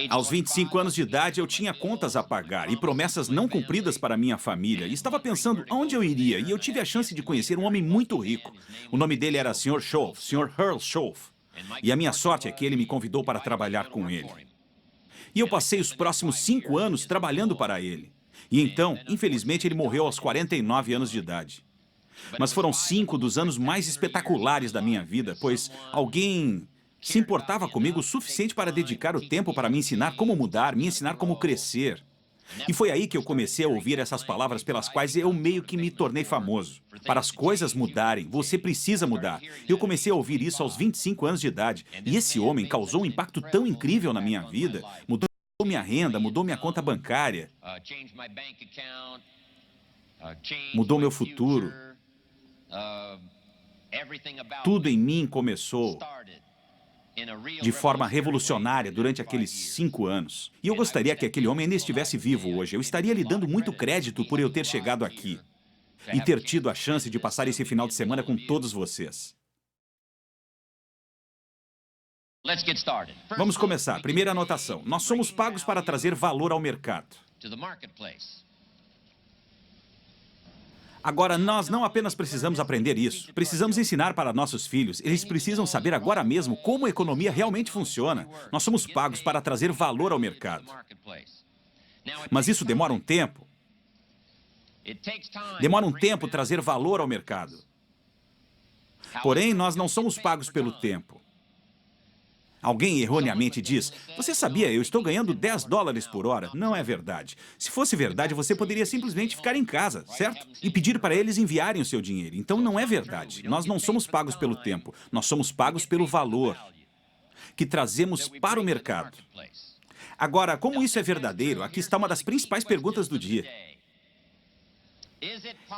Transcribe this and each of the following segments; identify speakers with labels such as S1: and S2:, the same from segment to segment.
S1: Aos 25 anos de idade, eu tinha contas a pagar e promessas não cumpridas para minha família. E estava pensando aonde eu iria, e eu tive a chance de conhecer um homem muito rico. O nome dele era Sr. Schoaf, Sr. Earl Schoaf. E a minha sorte é que ele me convidou para trabalhar com ele. E eu passei os próximos 5 anos trabalhando para ele. E então, infelizmente, ele morreu aos 49 anos de idade. Mas foram 5 dos anos mais espetaculares da minha vida, pois alguém se importava comigo o suficiente para dedicar o tempo para me ensinar como mudar, me ensinar como crescer. E foi aí que eu comecei a ouvir essas palavras pelas quais eu meio que me tornei famoso. Para as coisas mudarem, você precisa mudar. Eu comecei a ouvir isso aos 25 anos de idade. E esse homem causou um impacto tão incrível na minha vida. Mudou minha renda, mudou minha conta bancária, mudou meu futuro. Tudo em mim começou de forma revolucionária durante aqueles 5 anos. E eu gostaria que aquele homem ainda estivesse vivo hoje. Eu estaria lhe dando muito crédito por eu ter chegado aqui e ter tido a chance de passar esse final de semana com todos vocês. Vamos começar. Primeira anotação. Nós somos pagos para trazer valor ao mercado. Agora, nós não apenas precisamos aprender isso, precisamos ensinar para nossos filhos. Eles precisam saber agora mesmo como a economia realmente funciona. Nós somos pagos para trazer valor ao mercado. Mas isso demora um tempo. Demora um tempo trazer valor ao mercado. Porém, nós não somos pagos pelo tempo. Alguém erroneamente diz, você sabia, eu estou ganhando 10 dólares por hora. Não é verdade. Se fosse verdade, você poderia simplesmente ficar em casa, certo? E pedir para eles enviarem o seu dinheiro. Então não é verdade. Nós não somos pagos pelo tempo. Nós somos pagos pelo valor que trazemos para o mercado. Agora, como isso é verdadeiro, aqui está uma das principais perguntas do dia.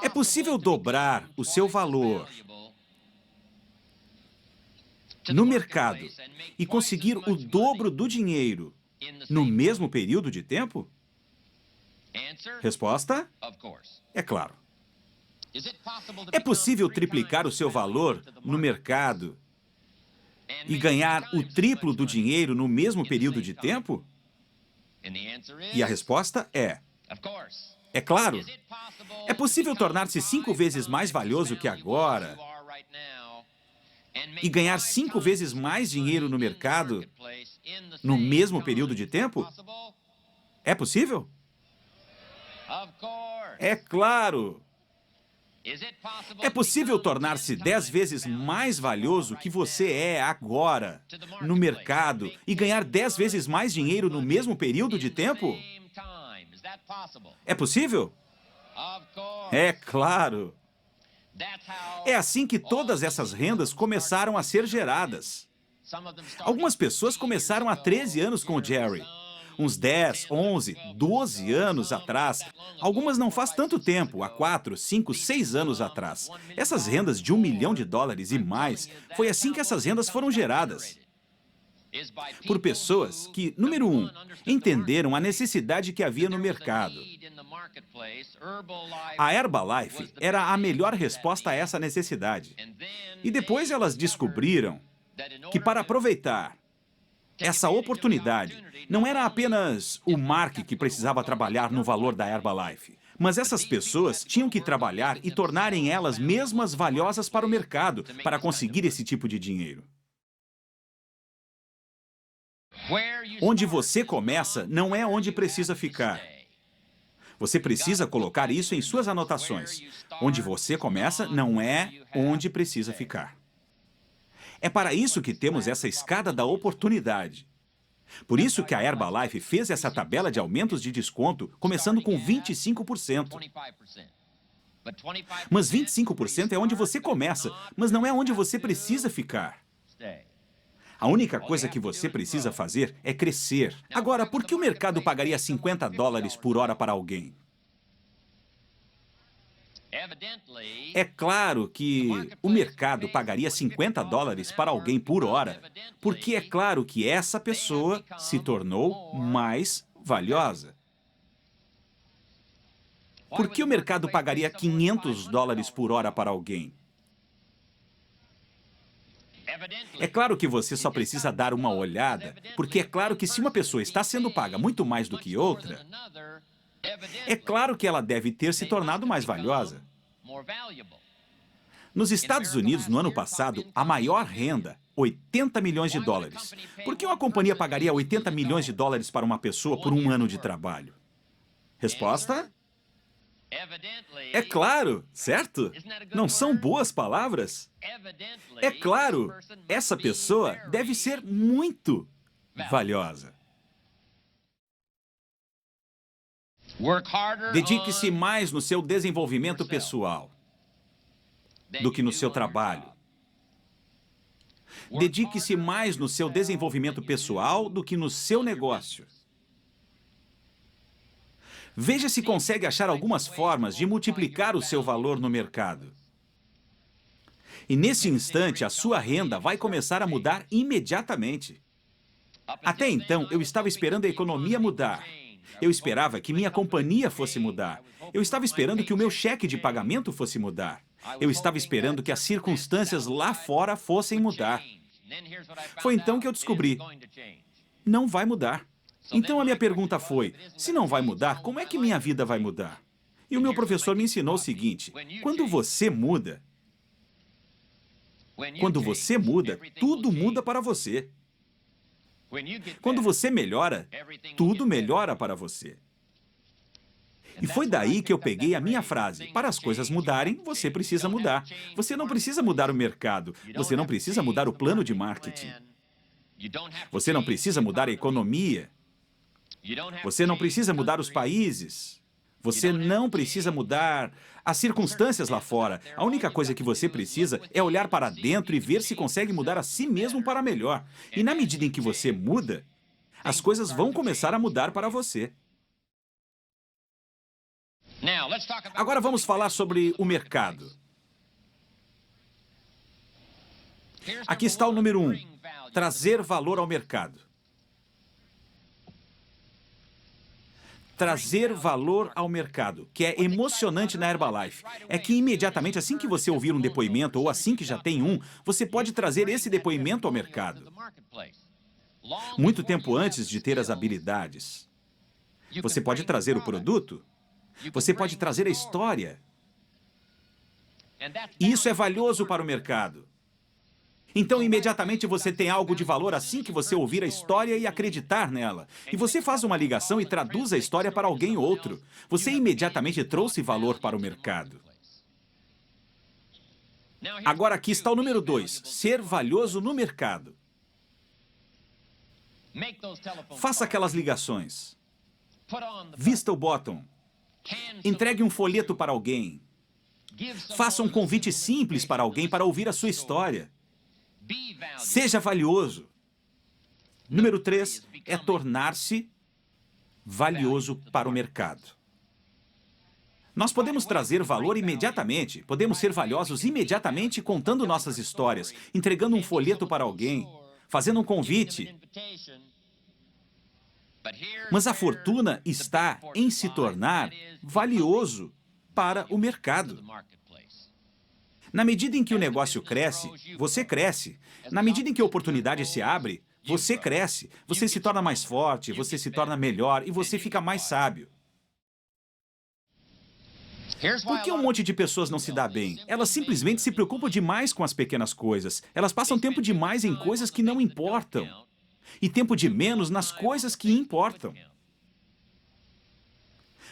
S1: É possível dobrar o seu valor no mercado e conseguir o dobro do dinheiro no mesmo período de tempo? Resposta? É claro. É possível triplicar o seu valor no mercado e ganhar o triplo do dinheiro no mesmo período de tempo? E a resposta é: é claro. É possível tornar-se 5 vezes mais valioso que agora e ganhar 5 vezes mais dinheiro no mercado no mesmo período de tempo? É possível? É claro! É possível tornar-se 10 vezes mais valioso que você é agora no mercado e ganhar 10 vezes mais dinheiro no mesmo período de tempo? É possível? É claro! É assim que todas essas rendas começaram a ser geradas. Algumas pessoas começaram há 13 anos com o Jerry. Uns 10, 11, 12 anos atrás. Algumas não faz tanto tempo, há 4, 5, 6 anos atrás. Essas rendas de $1 milhão e mais, foi assim que essas rendas foram geradas. Por pessoas que, número 1, entenderam a necessidade que havia no mercado. A Herbalife era a melhor resposta a essa necessidade. E depois elas descobriram que para aproveitar essa oportunidade, não era apenas o Mark que precisava trabalhar no valor da Herbalife, mas essas pessoas tinham que trabalhar e tornarem elas mesmas valiosas para o mercado para conseguir esse tipo de dinheiro. Onde você começa não é onde precisa ficar. Você precisa colocar isso em suas anotações. Onde você começa não é onde precisa ficar. É para isso que temos essa escada da oportunidade. Por isso que a Herbalife fez essa tabela de aumentos de desconto, começando com 25%. Mas 25% é onde você começa, mas não é onde você precisa ficar. A única coisa que você precisa fazer é crescer. Agora, por que o mercado pagaria 50 dólares por hora para alguém? É claro que o mercado pagaria 50 dólares para alguém por hora, porque é claro que essa pessoa se tornou mais valiosa. Por que o mercado pagaria 500 dólares por hora para alguém? É claro que você só precisa dar uma olhada, porque é claro que se uma pessoa está sendo paga muito mais do que outra, é claro que ela deve ter se tornado mais valiosa. Nos Estados Unidos, no ano passado, a maior renda, 80 milhões de dólares. Por que uma companhia pagaria 80 milhões de dólares para uma pessoa por um ano de trabalho? Resposta? É claro, certo? Não são boas palavras? É claro, essa pessoa deve ser muito valiosa. Dedique-se mais no seu desenvolvimento pessoal do que no seu trabalho. Dedique-se mais no seu desenvolvimento pessoal do que no seu negócio. Veja se consegue achar algumas formas de multiplicar o seu valor no mercado. E nesse instante, a sua renda vai começar a mudar imediatamente. Até então, eu estava esperando a economia mudar. Eu esperava que minha companhia fosse mudar. Eu estava esperando que o meu cheque de pagamento fosse mudar. Eu estava esperando que as circunstâncias lá fora fossem mudar. Foi então que eu descobri, não vai mudar. Então a minha pergunta foi, se não vai mudar, como é que minha vida vai mudar? E o meu professor me ensinou o seguinte, quando você muda, tudo muda para você. Quando você melhora, tudo melhora para você. E foi daí que eu peguei a minha frase. Para as coisas mudarem, você precisa mudar. Você não precisa mudar o mercado. Você não precisa mudar o plano de marketing. Você não precisa mudar a economia. Você não precisa mudar os países. Você não precisa mudar as circunstâncias lá fora. A única coisa que você precisa é olhar para dentro e ver se consegue mudar a si mesmo para melhor. E na medida em que você muda, as coisas vão começar a mudar para você. Agora vamos falar sobre o mercado. Aqui está o número 1, trazer valor ao mercado. Trazer valor ao mercado, que é emocionante na Herbalife, é que imediatamente assim que você ouvir um depoimento ou assim que já tem um, você pode trazer esse depoimento ao mercado. Muito tempo antes de ter as habilidades. Você pode trazer o produto, você pode trazer a história. E isso é valioso para o mercado. Então, imediatamente você tem algo de valor assim que você ouvir a história e acreditar nela. E você faz uma ligação e traduz a história para alguém outro. Você imediatamente trouxe valor para o mercado. Agora aqui está o número 2, ser valioso no mercado. Faça aquelas ligações. Vista o bottom. Entregue um folheto para alguém. Faça um convite simples para alguém para ouvir a sua história. Seja valioso. Número 3 é tornar-se valioso para o mercado. Nós podemos trazer valor imediatamente, podemos ser valiosos imediatamente contando nossas histórias, entregando um folheto para alguém, fazendo um convite. Mas a fortuna está em se tornar valioso para o mercado. Na medida em que o negócio cresce, você cresce. Na medida em que a oportunidade se abre, você cresce. Você se torna mais forte, você se torna melhor e você fica mais sábio. Por que um monte de pessoas não se dá bem? Elas simplesmente se preocupam demais com as pequenas coisas. Elas passam tempo demais em coisas que não importam. E tempo de menos nas coisas que importam.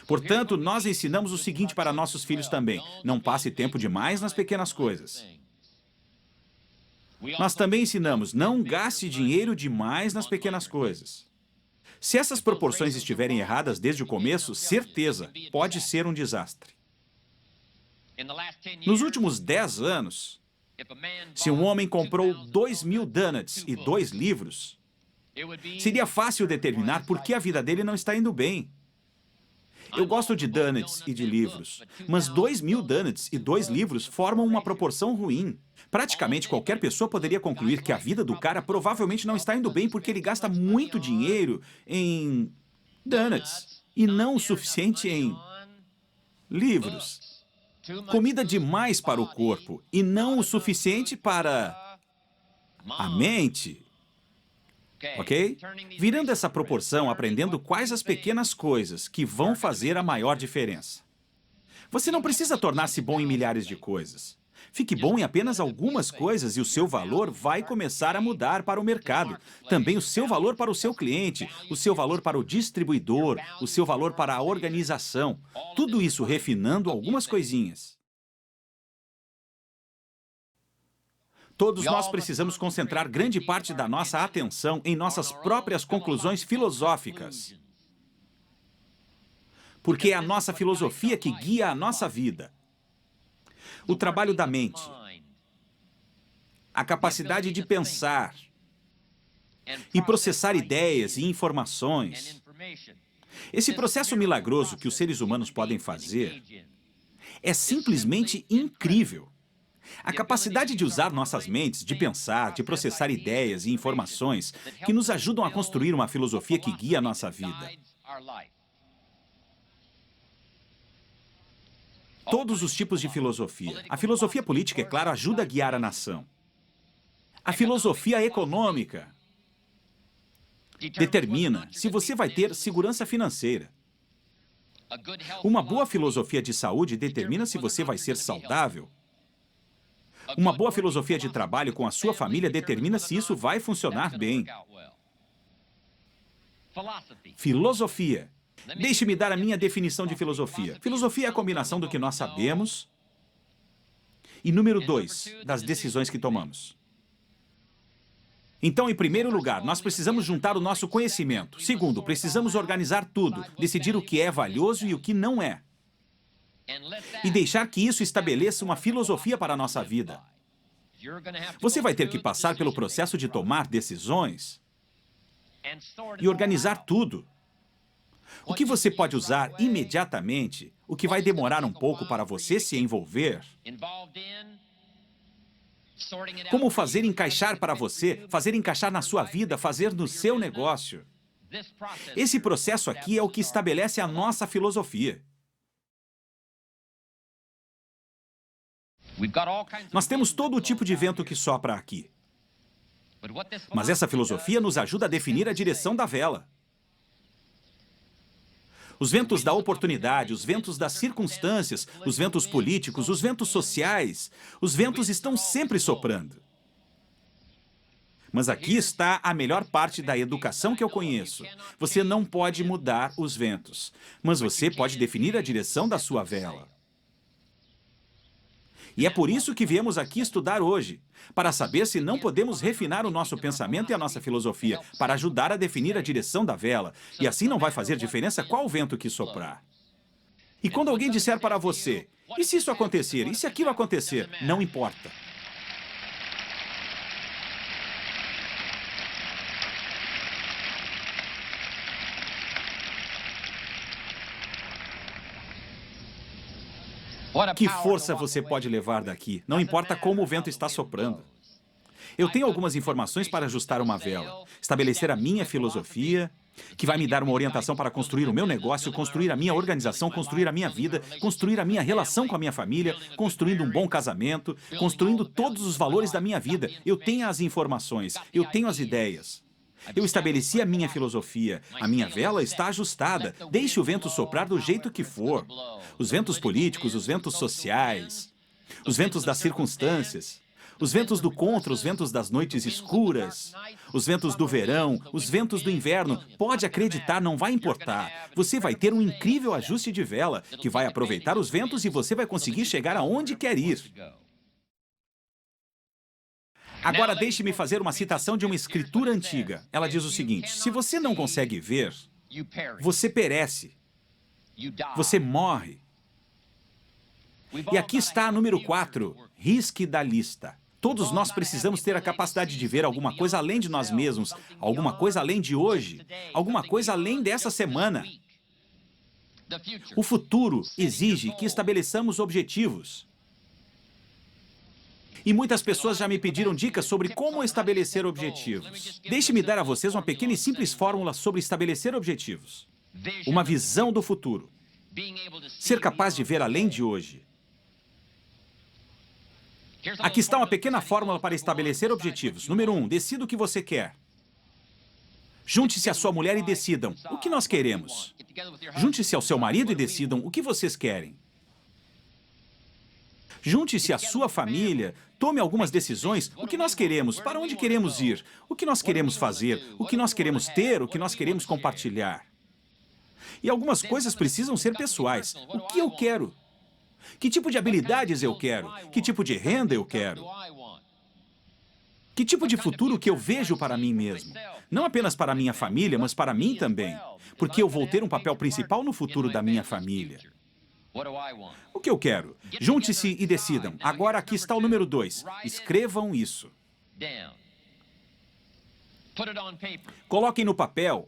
S1: Portanto, nós ensinamos o seguinte para nossos filhos também. Não passe tempo demais nas pequenas coisas. Nós também ensinamos, não gaste dinheiro demais nas pequenas coisas. Se essas proporções estiverem erradas desde o começo, certeza, pode ser um desastre. Nos últimos 10 anos, se um homem comprou 2.000 donuts e 2 livros, seria fácil determinar por que a vida dele não está indo bem. Eu gosto de donuts e de livros, mas 2.000 donuts e 2 livros formam uma proporção ruim. Praticamente qualquer pessoa poderia concluir que a vida do cara provavelmente não está indo bem porque ele gasta muito dinheiro em donuts e não o suficiente em livros. Comida demais para o corpo e não o suficiente para A mente, ok? Virando essa proporção, aprendendo quais as pequenas coisas que vão fazer a maior diferença. Você não precisa tornar-se bom em milhares de coisas. Fique bom em apenas algumas coisas e o seu valor vai começar a mudar para o mercado. Também o seu valor para o seu cliente, o seu valor para o distribuidor, o seu valor para a organização. Tudo isso refinando algumas coisinhas. Todos nós precisamos concentrar grande parte da nossa atenção em nossas próprias conclusões filosóficas. Porque é a nossa filosofia que guia a nossa vida. O trabalho da mente, a capacidade de pensar e processar ideias e informações. Esse processo milagroso que os seres humanos podem fazer é simplesmente incrível. A capacidade de usar nossas mentes, de pensar, de processar ideias e informações que nos ajudam a construir uma filosofia que guia a nossa vida. Todos os tipos de filosofia. A filosofia política, é claro, ajuda a guiar a nação. A filosofia econômica determina se você vai ter segurança financeira. Uma boa filosofia de saúde determina se você vai ser saudável. Uma boa filosofia de trabalho com a sua família determina se isso vai funcionar bem. Filosofia. Deixe-me dar a minha definição de filosofia. Filosofia é a combinação do que nós sabemos e, número 2, das decisões que tomamos. Então, em primeiro lugar, nós precisamos juntar o nosso conhecimento. Segundo, precisamos organizar tudo, decidir o que é valioso e o que não é. E deixar que isso estabeleça uma filosofia para a nossa vida. Você vai ter que passar pelo processo de tomar decisões e organizar tudo. O que você pode usar imediatamente, o que vai demorar um pouco para você se envolver. Como fazer encaixar para você, fazer encaixar na sua vida, fazer no seu negócio. Esse processo aqui é o que estabelece a nossa filosofia. Nós temos todo o tipo de vento que sopra aqui. Mas essa filosofia nos ajuda a definir a direção da vela. Os ventos da oportunidade, os ventos das circunstâncias, os ventos políticos, os ventos sociais, os ventos estão sempre soprando. Mas aqui está a melhor parte da educação que eu conheço. Você não pode mudar os ventos, mas você pode definir a direção da sua vela. E é por isso que viemos aqui estudar hoje, para saber se não podemos refinar o nosso pensamento e a nossa filosofia, para ajudar a definir a direção da vela, e assim não vai fazer diferença qual vento que soprar. E quando alguém disser para você, e se isso acontecer, e se aquilo acontecer, não importa. Que força você pode levar daqui? Não importa como o vento está soprando. Eu tenho algumas informações para ajustar uma vela, estabelecer a minha filosofia, que vai me dar uma orientação para construir o meu negócio, construir a minha organização, construir a minha vida, construir a minha relação com a minha família, construindo um bom casamento, construindo todos os valores da minha vida. Eu tenho as informações, eu tenho as ideias. Eu estabeleci a minha filosofia. A minha vela está ajustada. Deixe o vento soprar do jeito que for. Os ventos políticos, os ventos sociais, os ventos das circunstâncias, os ventos do contra, os ventos das noites escuras, os ventos do verão, os ventos do inverno. Pode acreditar, não vai importar. Você vai ter um incrível ajuste de vela, que vai aproveitar os ventos e você vai conseguir chegar aonde quer ir. Agora deixe-me fazer uma citação de uma escritura antiga. Ela diz o seguinte: se você não consegue ver, você perece, você morre. E aqui está a número 4, risque da lista. Todos nós precisamos ter a capacidade de ver alguma coisa além de nós mesmos, alguma coisa além de hoje, alguma coisa além dessa semana. O futuro exige que estabeleçamos objetivos. E muitas pessoas já me pediram dicas sobre como estabelecer objetivos. Deixe-me dar a vocês uma pequena e simples fórmula sobre estabelecer objetivos. Uma visão do futuro. Ser capaz de ver além de hoje. Aqui está uma pequena fórmula para estabelecer objetivos. Número 1, decida o que você quer. Junte-se à sua mulher e decidam o que nós queremos. Junte-se ao seu marido e decidam o que vocês querem. Junte-se à sua família, tome algumas decisões, o que nós queremos, para onde queremos ir, o que nós queremos fazer, o que nós queremos ter, o que nós queremos compartilhar. E algumas coisas precisam ser pessoais. O que eu quero? Que tipo de habilidades eu quero? Que tipo de renda eu quero? Que tipo de futuro que eu vejo para mim mesmo? Não apenas para a minha família, mas para mim também. Porque eu vou ter um papel principal no futuro da minha família. O que eu quero? Junte-se e decidam. Agora aqui está o número 2. Escrevam isso. Coloquem no papel.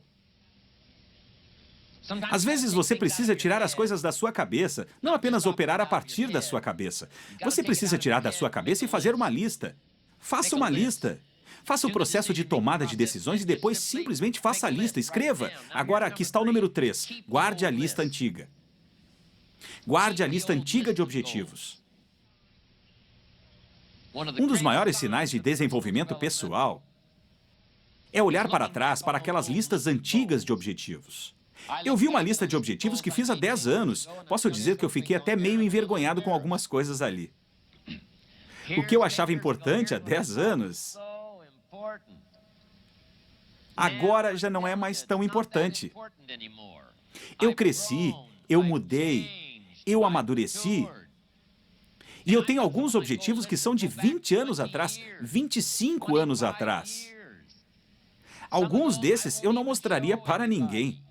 S1: Às vezes você precisa tirar as coisas da sua cabeça, não apenas operar a partir da sua cabeça. Você precisa tirar da sua cabeça e fazer uma lista. Faça uma lista. Faça o processo de tomada de decisões e depois simplesmente faça a lista. Escreva. Agora aqui está o número 3. Guarde a lista antiga. Guarde a lista antiga de objetivos. Um dos maiores sinais de desenvolvimento pessoal é olhar para trás para aquelas listas antigas de objetivos. Eu vi uma lista de objetivos que fiz há 10 anos. Posso dizer que eu fiquei até meio envergonhado com algumas coisas ali. O que eu achava importante há 10 anos, agora já não é mais tão importante. Eu cresci, eu mudei, eu amadureci. E eu tenho alguns objetivos que são de 20 anos atrás, 25 anos atrás. Alguns desses eu não mostraria para ninguém.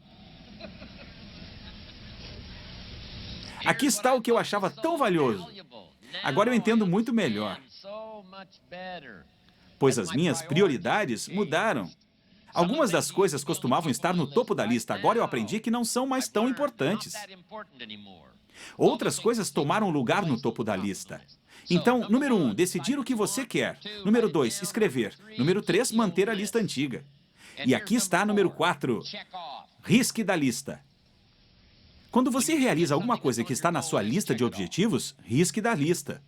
S1: Aqui está o que eu achava tão valioso. Agora eu entendo muito melhor, pois as minhas prioridades mudaram. Algumas das coisas costumavam estar no topo da lista, agora eu aprendi que não são mais tão importantes. Outras coisas tomaram lugar no topo da lista. Então, número 1, decidir o que você quer. Número 2, escrever. Número 3, manter a lista antiga. E aqui está número 4, risque da lista. Quando você realiza alguma coisa que está na sua lista de objetivos, risque da lista.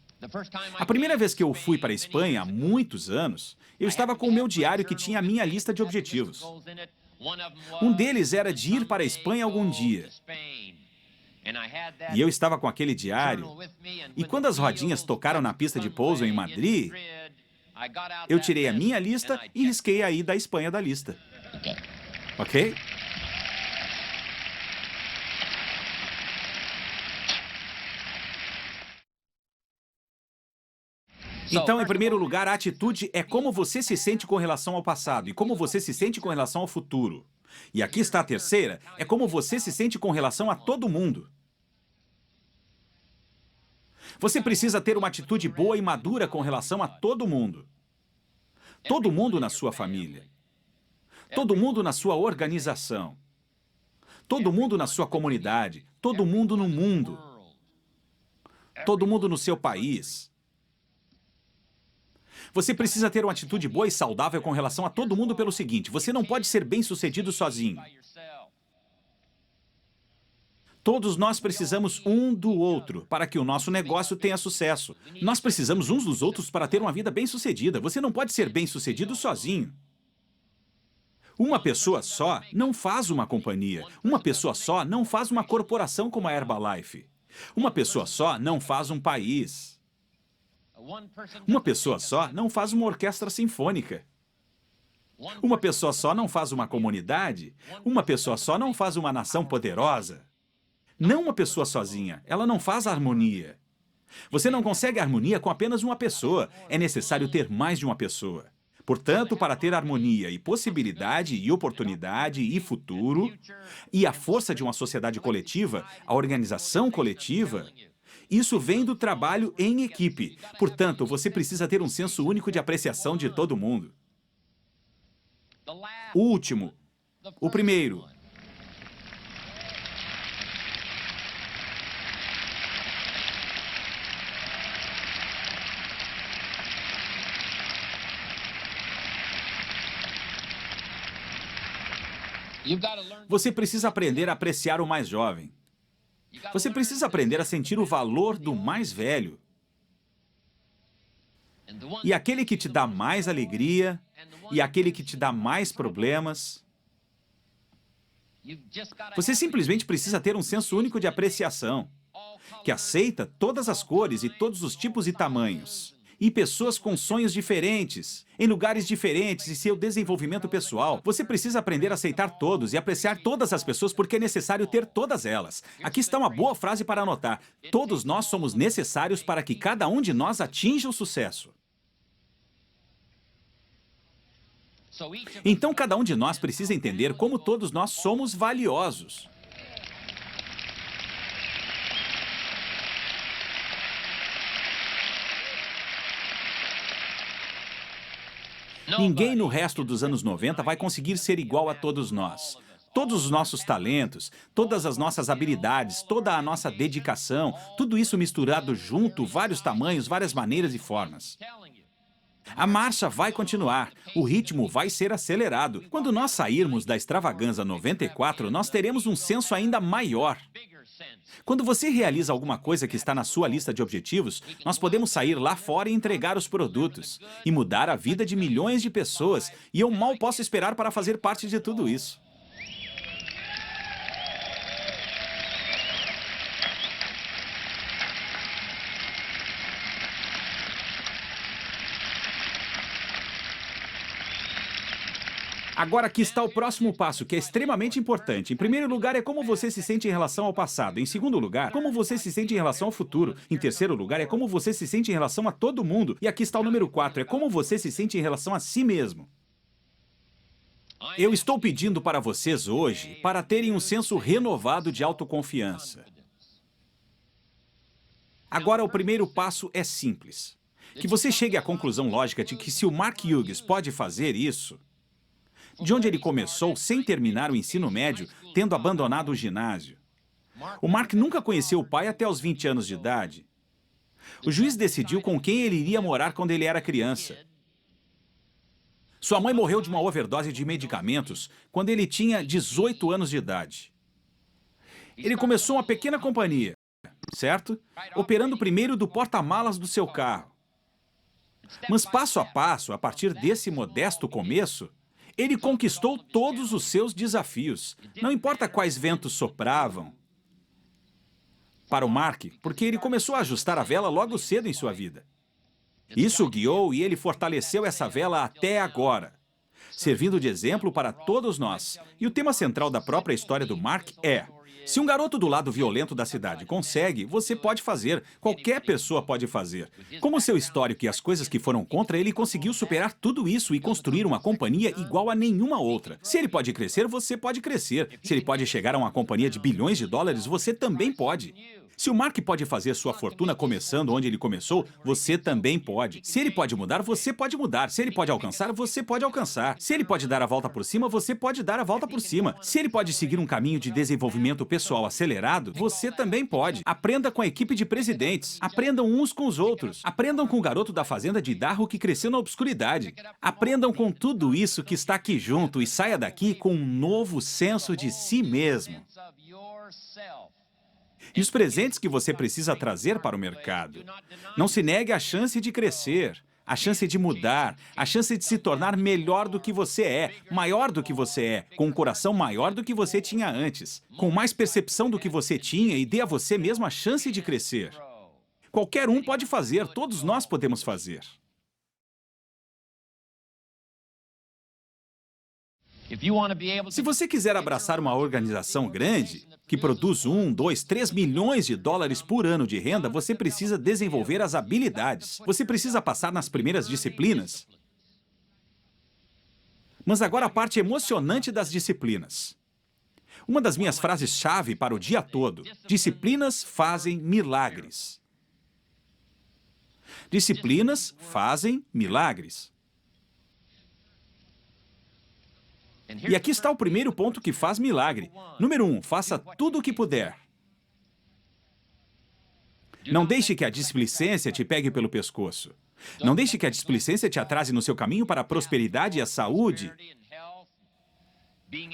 S1: A primeira vez que eu fui para a Espanha, há muitos anos, eu estava com o meu diário que tinha a minha lista de objetivos. Um deles era de ir para a Espanha algum dia. E eu estava com aquele diário, e quando as rodinhas tocaram na pista de pouso em Madrid, eu tirei a minha lista e risquei a ida à Espanha da lista. Ok? Então, em primeiro lugar, a atitude é como você se sente com relação ao passado e como você se sente com relação ao futuro. E aqui está a terceira, é como você se sente com relação a todo mundo. Você precisa ter uma atitude boa e madura com relação a todo mundo. Todo mundo na sua família. Todo mundo na sua organização. Todo mundo na sua comunidade. Todo mundo no mundo. Todo mundo no seu país. Você precisa ter uma atitude boa e saudável com relação a todo mundo pelo seguinte: você não pode ser bem-sucedido sozinho. Todos nós precisamos um do outro para que o nosso negócio tenha sucesso. Nós precisamos uns dos outros para ter uma vida bem-sucedida. Você não pode ser bem-sucedido sozinho. Uma pessoa só não faz uma companhia. Uma pessoa só não faz uma corporação como a Herbalife. Uma pessoa só não faz um país. Uma pessoa só não faz uma orquestra sinfônica. Uma pessoa só não faz uma comunidade. Uma pessoa só não faz uma nação poderosa. Não uma pessoa sozinha, ela não faz harmonia. Você não consegue harmonia com apenas uma pessoa, é necessário ter mais de uma pessoa. Portanto, para ter harmonia e possibilidade e oportunidade e futuro, e a força de uma sociedade coletiva, a organização coletiva, isso vem do trabalho em equipe. Portanto, você precisa ter um senso único de apreciação de todo mundo. O último. O primeiro. Você precisa aprender a apreciar o mais jovem. Você precisa aprender a sentir o valor do mais velho. E aquele que te dá mais alegria, e aquele que te dá mais problemas. Você simplesmente precisa ter um senso único de apreciação, que aceita todas as cores e todos os tipos e tamanhos. E pessoas com sonhos diferentes, em lugares diferentes e seu desenvolvimento pessoal. Você precisa aprender a aceitar todos e apreciar todas as pessoas porque é necessário ter todas elas. Aqui está uma boa frase para anotar. Todos nós somos necessários para que cada um de nós atinja o sucesso. Então, cada um de nós precisa entender como todos nós somos valiosos. Ninguém no resto dos anos 90 vai conseguir ser igual a todos nós. Todos os nossos talentos, todas as nossas habilidades, toda a nossa dedicação, tudo isso misturado junto, vários tamanhos, várias maneiras e formas. A marcha vai continuar, o ritmo vai ser acelerado. Quando nós sairmos da Extravaganza 94, nós teremos um senso ainda maior. Quando você realiza alguma coisa que está na sua lista de objetivos, nós podemos sair lá fora e entregar os produtos, e mudar a vida de milhões de pessoas, e eu mal posso esperar para fazer parte de tudo isso. Agora aqui está o próximo passo, que é extremamente importante. Em primeiro lugar, é como você se sente em relação ao passado. Em segundo lugar, como você se sente em relação ao futuro. Em terceiro lugar, é como você se sente em relação a todo mundo. E aqui está o número 4, é como você se sente em relação a si mesmo. Eu estou pedindo para vocês hoje para terem um senso renovado de autoconfiança. Agora, o primeiro passo é simples. Que você chegue à conclusão lógica de que se o Mark Hughes pode fazer isso, de onde ele começou sem terminar o ensino médio, tendo abandonado o ginásio. O Mark nunca conheceu o pai até os 20 anos de idade. O juiz decidiu com quem ele iria morar quando ele era criança. Sua mãe morreu de uma overdose de medicamentos quando ele tinha 18 anos de idade. Ele começou uma pequena companhia, certo? Operando primeiro do porta-malas do seu carro. Mas passo a passo, a partir desse modesto começo, ele conquistou todos os seus desafios, não importa quais ventos sopravam. Para o Mark, porque ele começou a ajustar a vela logo cedo em sua vida. Isso o guiou e ele fortaleceu essa vela até agora, servindo de exemplo para todos nós. E o tema central da própria história do Mark é: se um garoto do lado violento da cidade consegue, você pode fazer, qualquer pessoa pode fazer. Como seu histórico e as coisas que foram contra, ele conseguiu superar tudo isso e construir uma companhia igual a nenhuma outra. Se ele pode crescer, você pode crescer. Se ele pode chegar a uma companhia de bilhões de dólares, você também pode. Se o Mark pode fazer sua fortuna começando onde ele começou, você também pode. Se ele pode mudar, você pode mudar. Se ele pode alcançar, você pode alcançar. Se ele pode dar a volta por cima, você pode dar a volta por cima. Se ele pode seguir um caminho de desenvolvimento pessoal acelerado, você também pode. Aprenda com a equipe de presidentes. Aprendam uns com os outros. Aprendam com o garoto da fazenda de Idaho que cresceu na obscuridade. Aprendam com tudo isso que está aqui junto e saia daqui com um novo senso de si mesmo. E os presentes que você precisa trazer para o mercado. Não se negue a chance de crescer, a chance de mudar, a chance de se tornar melhor do que você é, maior do que você é, com um coração maior do que você tinha antes, com mais percepção do que você tinha e dê a você mesmo a chance de crescer. Qualquer um pode fazer, todos nós podemos fazer. Se você quiser abraçar uma organização grande, que produz 1, 2, 3 milhões de dólares por ano de renda, você precisa desenvolver as habilidades. Você precisa passar nas primeiras disciplinas. Mas agora a parte emocionante das disciplinas. Uma das minhas frases-chave para o dia todo: disciplinas fazem milagres. Disciplinas fazem milagres. E aqui está o primeiro ponto que faz milagre. Número 1, faça tudo o que puder. Não deixe que a displicência te pegue pelo pescoço. Não deixe que a displicência te atrase no seu caminho para a prosperidade e a saúde,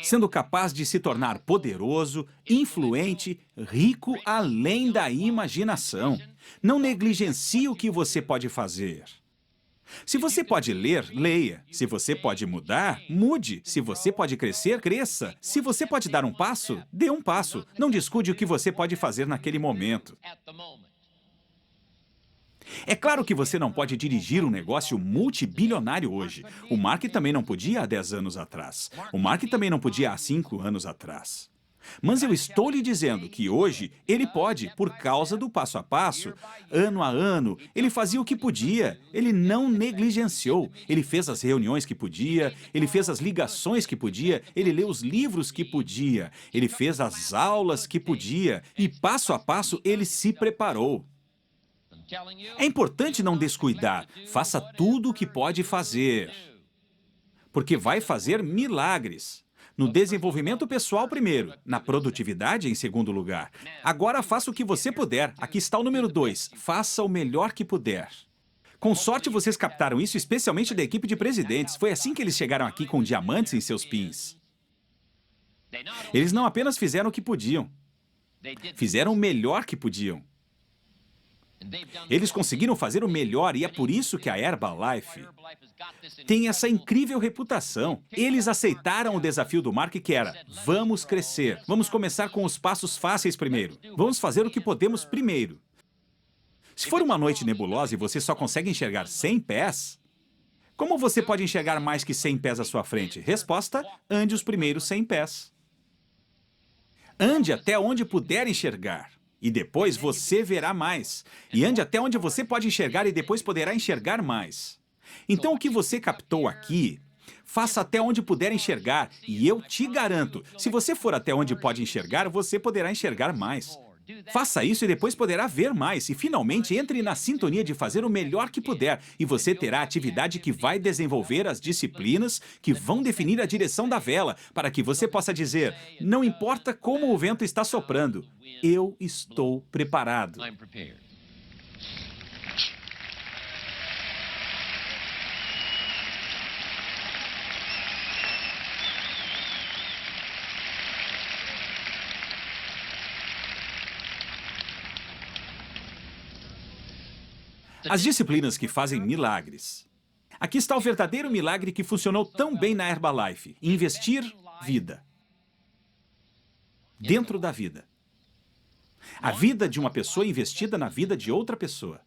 S1: sendo capaz de se tornar poderoso, influente, rico além da imaginação. Não negligencie o que você pode fazer. Se você pode ler, leia. Se você pode mudar, mude. Se você pode crescer, cresça. Se você pode dar um passo, dê um passo. Não descuide o que você pode fazer naquele momento. É claro que você não pode dirigir um negócio multibilionário hoje. O Mark também não podia há 10 anos atrás. O Mark também não podia há 5 anos atrás. Mas eu estou lhe dizendo que hoje ele pode, por causa do passo a passo, ano a ano. Ele fazia o que podia, ele não negligenciou. Ele fez as reuniões que podia, ele fez as ligações que podia, ele leu os livros que podia, ele fez as aulas que podia e passo a passo ele se preparou. É importante não descuidar, faça tudo o que pode fazer, porque vai fazer milagres. No desenvolvimento pessoal primeiro, na produtividade em segundo lugar. Agora faça o que você puder. Aqui está o número 2. Faça o melhor que puder. Com sorte vocês captaram isso, especialmente da equipe de presidentes. Foi assim que eles chegaram aqui com diamantes em seus pins. Eles não apenas fizeram o que podiam, fizeram o melhor que podiam. Eles conseguiram fazer o melhor e é por isso que a Herbalife tem essa incrível reputação. Eles aceitaram o desafio do Mark, que era: vamos crescer, vamos começar com os passos fáceis primeiro, vamos fazer o que podemos primeiro. Se for uma noite nebulosa e você só consegue enxergar 100 pés, como você pode enxergar mais que 100 pés à sua frente? Resposta: ande os primeiros 100 pés. Ande até onde puder enxergar. E depois você verá mais. E ande até onde você pode enxergar e depois poderá enxergar mais. Então o que você captou aqui, faça até onde puder enxergar. E eu te garanto, se você for até onde pode enxergar, você poderá enxergar mais. Faça isso e depois poderá ver mais. E finalmente entre na sintonia de fazer o melhor que puder. E você terá a atividade que vai desenvolver as disciplinas que vão definir a direção da vela, para que você possa dizer: não importa como o vento está soprando, eu estou preparado. As disciplinas que fazem milagres. Aqui está o verdadeiro milagre que funcionou tão bem na Herbalife: investir vida. Dentro da vida. A vida de uma pessoa investida na vida de outra pessoa.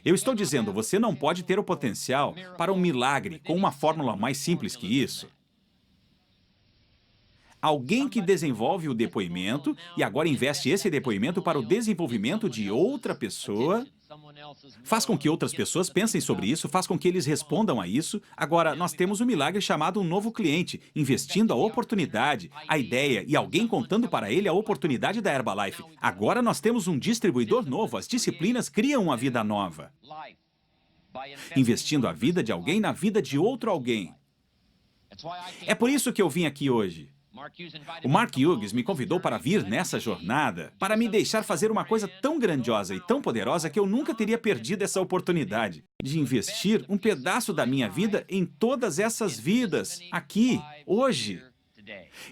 S1: Eu estou dizendo, você não pode ter o potencial para um milagre com uma fórmula mais simples que isso. Alguém que desenvolve o depoimento e agora investe esse depoimento para o desenvolvimento de outra pessoa, faz com que outras pessoas pensem sobre isso, faz com que eles respondam a isso. Agora, nós temos um milagre chamado um novo cliente, investindo a oportunidade, a ideia e alguém contando para ele a oportunidade da Herbalife. Agora nós temos um distribuidor novo, as disciplinas criam uma vida nova. Investindo a vida de alguém na vida de outro alguém. É por isso que eu vim aqui hoje. O Mark Hughes me convidou para vir nessa jornada, para me deixar fazer uma coisa tão grandiosa e tão poderosa que eu nunca teria perdido essa oportunidade de investir um pedaço da minha vida em todas essas vidas, aqui, hoje.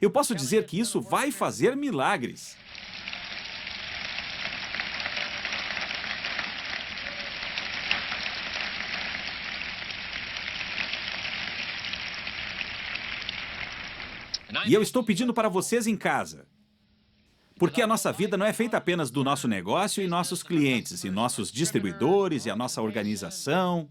S1: Eu posso dizer que isso vai fazer milagres. E eu estou pedindo para vocês em casa, porque a nossa vida não é feita apenas do nosso negócio e nossos clientes, e nossos distribuidores, e a nossa organização.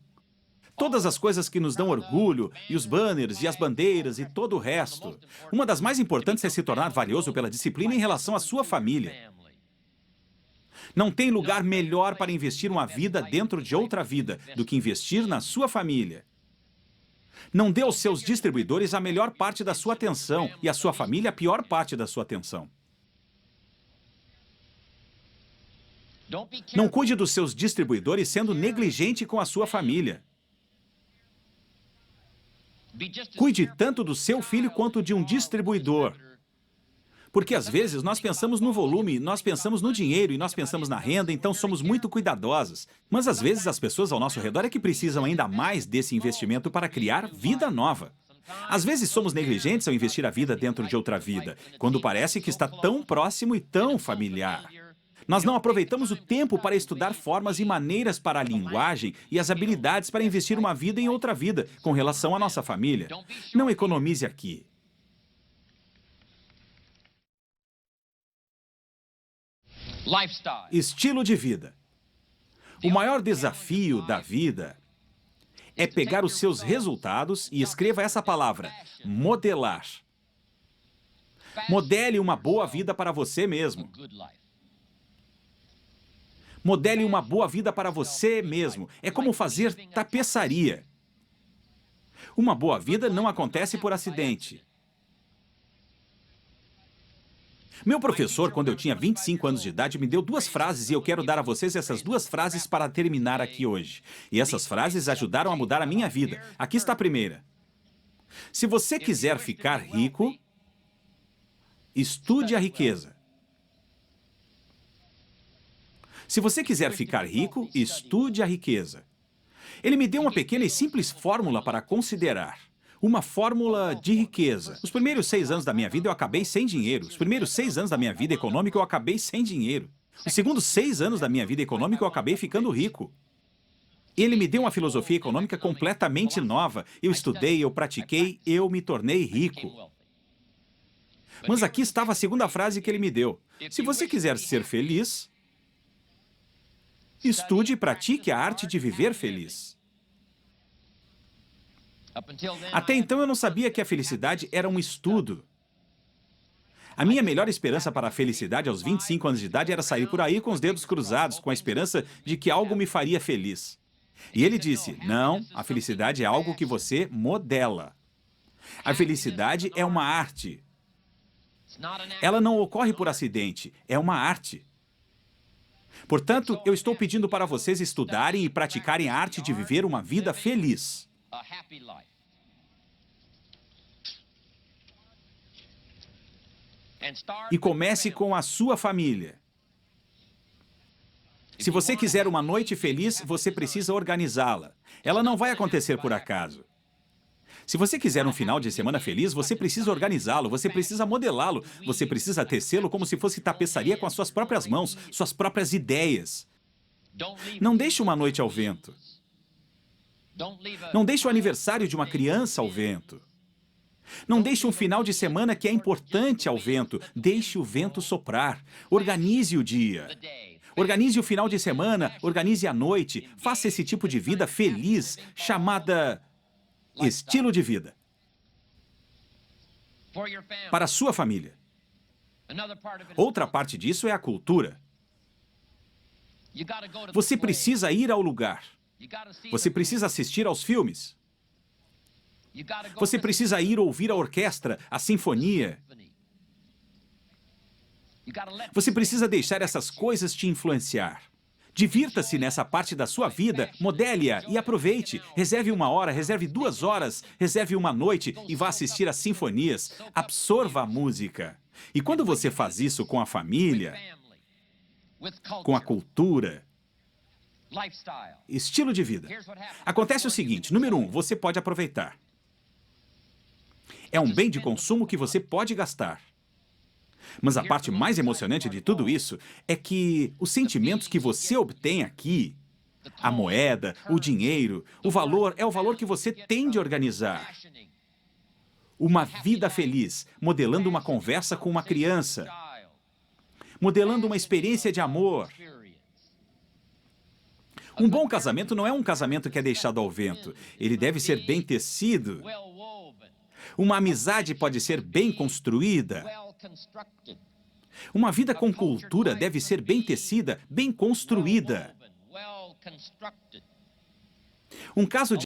S1: Todas as coisas que nos dão orgulho, e os banners, e as bandeiras, e todo o resto. Uma das mais importantes é se tornar valioso pela disciplina em relação à sua família. Não tem lugar melhor para investir uma vida dentro de outra vida do que investir na sua família. Não dê aos seus distribuidores a melhor parte da sua atenção e à sua família a pior parte da sua atenção. Não cuide dos seus distribuidores sendo negligente com a sua família. Cuide tanto do seu filho quanto de um distribuidor. Porque às vezes nós pensamos no volume, nós pensamos no dinheiro e nós pensamos na renda, então somos muito cuidadosos. Mas às vezes as pessoas ao nosso redor é que precisam ainda mais desse investimento para criar vida nova. Às vezes somos negligentes ao investir a vida dentro de outra vida, quando parece que está tão próximo e tão familiar. Nós não aproveitamos o tempo para estudar formas e maneiras para a linguagem e as habilidades para investir uma vida em outra vida, com relação à nossa família. Não economize aqui. Estilo de vida. O maior desafio da vida é pegar os seus resultados e escreva essa palavra, modelar. Modele uma boa vida para você mesmo. Modele uma boa vida para você mesmo. É como fazer tapeçaria. Uma boa vida não acontece por acidente. Meu professor, quando eu tinha 25 anos de idade, me deu 2 frases e eu quero dar a vocês essas 2 frases para terminar aqui hoje. E essas frases ajudaram a mudar a minha vida. Aqui está a primeira. Se você quiser ficar rico, estude a riqueza. Se você quiser ficar rico, estude a riqueza. Ele me deu uma pequena e simples fórmula para considerar. Uma fórmula de riqueza. Os primeiros 6 anos da minha vida eu acabei sem dinheiro. Os primeiros 6 anos da minha vida econômica eu acabei sem dinheiro. Os segundos 6 anos da minha vida econômica eu acabei ficando rico. Ele me deu uma filosofia econômica completamente nova. Eu estudei, eu pratiquei, eu me tornei rico. Mas aqui estava a segunda frase que ele me deu. Se você quiser ser feliz, estude e pratique a arte de viver feliz. Até então eu não sabia que a felicidade era um estudo. A minha melhor esperança para a felicidade aos 25 anos de idade era sair por aí com os dedos cruzados, com a esperança de que algo me faria feliz. E ele disse, não, a felicidade é algo que você modela. A felicidade é uma arte. Ela não ocorre por acidente, é uma arte. Portanto, eu estou pedindo para vocês estudarem e praticarem a arte de viver uma vida feliz. E comece com a sua família. Se você quiser uma noite feliz, você precisa organizá-la. Ela não vai acontecer por acaso. Se você quiser um final de semana feliz, você precisa organizá-lo, você precisa modelá-lo, você precisa tecê-lo como se fosse tapeçaria com as suas próprias mãos, suas próprias ideias. Não deixe uma noite ao vento. Não deixe o aniversário de uma criança ao vento. Não deixe um final de semana que é importante ao vento. Deixe o vento soprar. Organize o dia. Organize o final de semana, organize a noite. Faça esse tipo de vida feliz, chamada estilo de vida. Para a sua família. Outra parte disso é a cultura. Você precisa ir ao lugar. Você precisa assistir aos filmes. Você precisa ir ouvir a orquestra, a sinfonia. Você precisa deixar essas coisas te influenciar. Divirta-se nessa parte da sua vida, modele-a e aproveite. Reserve 1 hora, reserve 2 horas, reserve uma noite e vá assistir às sinfonias. Absorva a música. E quando você faz isso com a família, com a cultura, estilo de vida, acontece o seguinte, número 1, você pode aproveitar. É um bem de consumo que você pode gastar. Mas a parte mais emocionante de tudo isso é que os sentimentos que você obtém aqui, a moeda, o dinheiro, o valor é o valor que você tem de organizar. Uma vida feliz, modelando uma conversa com uma criança, modelando uma experiência de amor. Um bom casamento não é um casamento que é deixado ao vento. Ele deve ser bem tecido. Uma amizade pode ser bem construída. Uma vida com cultura deve ser bem tecida, bem construída. Um caso de